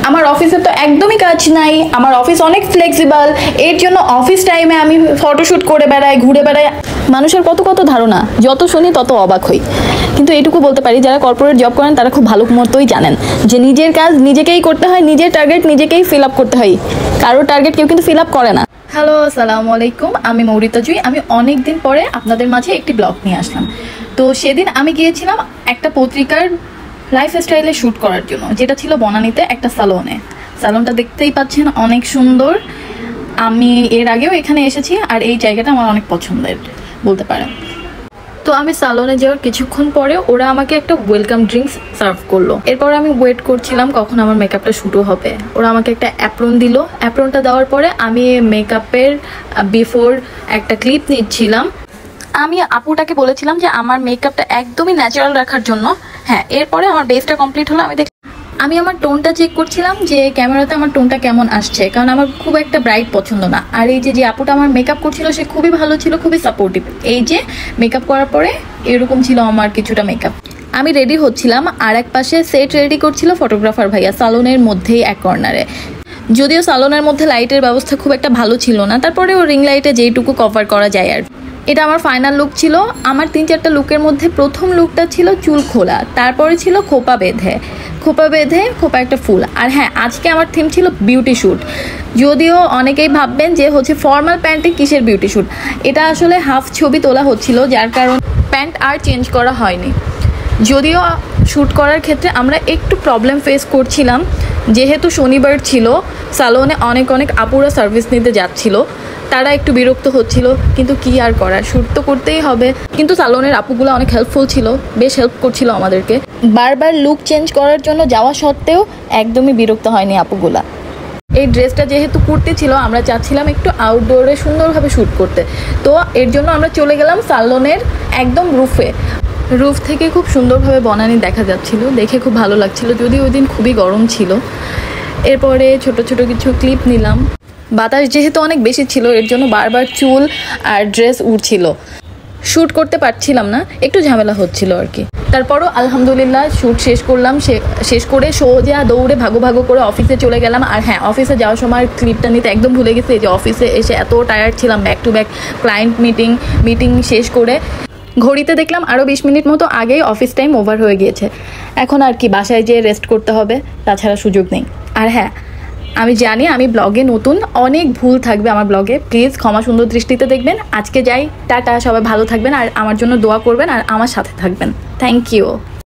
আমার অফিসে তো একদমই কাজ নাই, আমার অফিস অনেক ফ্লেক্সিবল, এর জন্য অফিস টাইমে আমি ফটোশ্যুট করে বেড়াই, ঘুরে বেড়াই। মানুষের কত কত ধারণা, যত শুনি তত অবাক হই। কিন্তু এটুকু বলতে পারি, যারা কর্পোরেট জব করেন তারা খুব ভালো মতোই জানেন যে নিজের কাজ নিজেকেই করতে হয়, নিজের টার্গেট নিজেকেই ফিল আপ করতে হয়, কারোর টার্গেট কেউ কিন্তু ফিল আপ করে না। হ্যালো, আসসালামু আলাইকুম, আমি মৌরিতা জুই। আমি অনেক দিন পরে আপনাদের মাঝে একটি ব্লগ নিয়ে আসলাম। তো সেদিন আমি গিয়েছিলাম একটা পত্রিকার লাইফস্টাইলে শ্যুট করার জন্য, যেটা ছিল বনানীতে একটা সালনে। সালনটা দেখতেই পাচ্ছেন, অনেক সুন্দর। আমি এর আগেও এখানে এসেছি আর এই জায়গাটা আমার অনেক পছন্দের বলতে পারেন। তো আমি সালনে যাওয়ার কিছুক্ষণ পরে ওরা আমাকে একটা ওয়েলকাম ড্রিঙ্কস সার্ভ করলো। এরপর আমি ওয়েট করছিলাম কখন আমার মেকআপটা শুরু হবে। ওরা আমাকে একটা অ্যাপ্রন দিল। অ্যাপ্রনটা দেওয়ার পরে আমি মেকআপের বিফোর একটা ক্লিপ নিচ্ছিলাম। আমি আপুটাকে বলেছিলাম যে আমার মেকআপটা একদমই ন্যাচারাল রাখার জন্য। হ্যাঁ, এরপরে আমার বেসটা কমপ্লিট হলো। আমি আমার টোনটা চেক করছিলাম যে ক্যামেরাতে আমার টোনটা কেমন আসছে, কারণ আমার খুব একটা ব্রাইট পছন্দ না। আর এই যে আপুটা আমার মেকআপ করছিল সে খুবই ভালো ছিল, খুবই সাপোর্টিভ। এই যে মেকআপ করার পরে এরকম ছিল আমার কিছুটা মেকআপ। আমি রেডি হচ্ছিলাম, আর এক পাশে সেট রেডি করছিল ফটোগ্রাফার ভাইয়া, সালনের মধ্যেই এক কর্নারে। যদিও সালনের মধ্যে লাইটের ব্যবস্থা খুব একটা ভালো ছিল না, তারপরেও রিং লাইটে যেইটুকু কভার করা যায়। আর এটা আমার ফাইনাল লুক ছিল। আমার 3-4টা লুকের মধ্যে প্রথম লুকটা ছিল চুল খোলা, তারপরে ছিল খোপা বেঁধে খোপা একটা ফুল। আর হ্যাঁ, আজকে আমার থিম ছিল বিউটি শ্যুট। যদিও অনেকেই ভাববেন যে ফর্মাল প্যান্টে কিসের বিউটি শ্যুট, এটা আসলে হাফ ছবি তোলা হচ্ছিল, যার কারণ প্যান্ট আর চেঞ্জ করা হয়নি। যদিও শ্যুট করার ক্ষেত্রে আমরা একটু প্রবলেম ফেস করছিলাম, যেহেতু শনিবার ছিল, সালনে অনেক আপুরা সার্ভিস নিতে যাচ্ছিল, তারা একটু বিরক্ত হচ্ছিল। কিন্তু কি আর করার, শ্যুট তো করতেই হবে। কিন্তু সালনের আপুগুলো অনেক হেল্পফুল ছিল, বেশ হেল্প করছিল আমাদেরকে। বারবার লুক চেঞ্জ করার জন্য যাওয়া সত্ত্বেও একদমই বিরক্ত হয়নি আপুগুলা। এই ড্রেসটা যেহেতু কুর্তি ছিল, আমরা চাচ্ছিলাম একটু আউটডোরে সুন্দরভাবে শ্যুট করতে। তো এর জন্য আমরা চলে গেলাম সালনের একদম রুফ থেকে খুব সুন্দরভাবে বনানী দেখা যাচ্ছিল, দেখে খুব ভালো লাগছিল, যদিও ওই দিন খুবই গরম ছিল। এরপরে ছোট কিছু ক্লিপ নিলাম। বাতাস যেহেতু অনেক বেশি ছিল, এর জন্য বারবার চুল আর ড্রেস উড়ছিল, শ্যুট করতে পারছিলাম না, একটু ঝামেলা হচ্ছিল আর কি। তারপরও আলহামদুলিল্লাহ শ্যুট শেষ করলাম। শেষ করে সোজা দৌড়ে ভাগো করে অফিসে চলে গেলাম। আর হ্যাঁ, অফিসে যাওয়ার সময় ক্লিপটা নিতে একদম ভুলে গেছি। যে অফিসে এসে এত টায়ার্ড ছিলাম, back to back client meeting শেষ করে ঘড়িতে দেখলাম আরও 20 মিনিট মতো আগেই অফিস টাইম ওভার হয়ে গিয়েছে। এখন আর কি, বাসায় যেয়ে রেস্ট করতে হবে, তাছাড়া সুযোগ নেই। আর হ্যাঁ, আমি জানি আমি ব্লগে নতুন, অনেক ভুল থাকবে আমার ব্লগে, প্লিজ ক্ষমা সুন্দর দৃষ্টিতে দেখবেন। আজকে যাই, টাটা, সবাই ভালো থাকবেন আর আমার জন্য দোয়া করবেন আর আমার সাথে থাকবেন। Thank you.